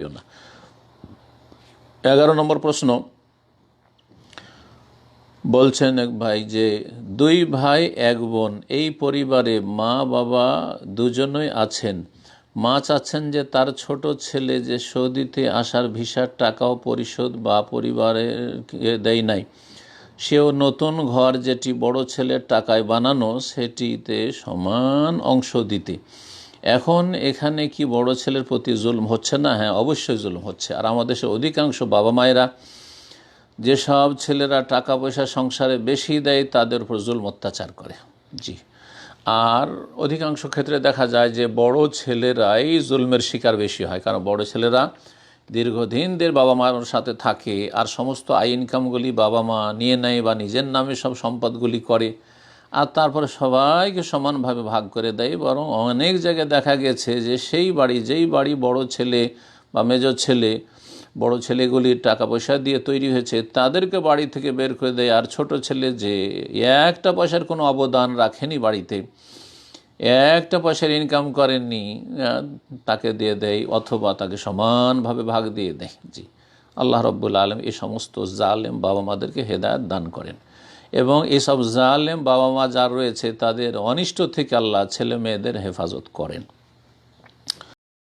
না। 11 নম্বর প্রশ্ন বলছেন এক ভাই যে দুই ভাই এক বোন, এই পরিবারে মা বাবা দুজনই আছেন। মা চাচ্ছেন যে তার ছোট ছেলে যে সৌদিতে আসার ভিসার টাকাও পরিশোধ বা পরিবারের দেয় নাই, সেও নতুন ঘর যেটি বড় ছেলের টাকায় বানানো সেটিতে সমান অংশ দিতে। এখন এখানে কি বড় ছেলের প্রতি জুলম হচ্ছে না? হ্যাঁ, অবশ্যই জুলম হচ্ছে। আর আমাদের দেশে অধিকাংশ বাবা মায়েরা যেসব ছেলেরা টাকা পয়সা সংসারে বেশি দেয় তাদের উপর জুলম অত্যাচার করে। জি, আর অধিকাংশ ক্ষেত্রে দেখা যায় যে বড় ছেলেরাই জুলমের শিকার বেশি হয়, কারণ বড় ছেলেরা দীর্ঘদিন বাবা মার সাথে থাকে আর সমস্ত আয় ইনকামগুলি বাবা মা নিয়ে নেয় বা নিজের নামে সব সম্পদগুলি করে, আর তারপরে সবাইকে সমানভাবে ভাগ করে দেয়। বরং অনেক জায়গায় দেখা গেছে যে যেই বাড়ি বড় ছেলে বা মেজর ছেলে, বড় ছেলেগুলির টাকা পয়সা দিয়ে তৈরি হয়েছে, তাদেরকে বাড়ি থেকে বের করে দেয়। আর ছোট ছেলে যে একটা পয়সার কোনো অবদান রাখেনি বাড়িতে, একটা পয়সার ইনকাম করেননি, তাকে দিয়ে দেয় অথবা তাকে সমানভাবে ভাগ দিয়ে দেয়। জি, আল্লাহ রব্বুল আলম এই সমস্ত জালেম বাবা মাদেরকে হেদায়েত দান করেন এবং এসব জালেম বাবা মা যার রয়েছে তাদের অনিষ্ট থেকে আল্লাহ ছেলে মেয়েদের হেফাজত করেন।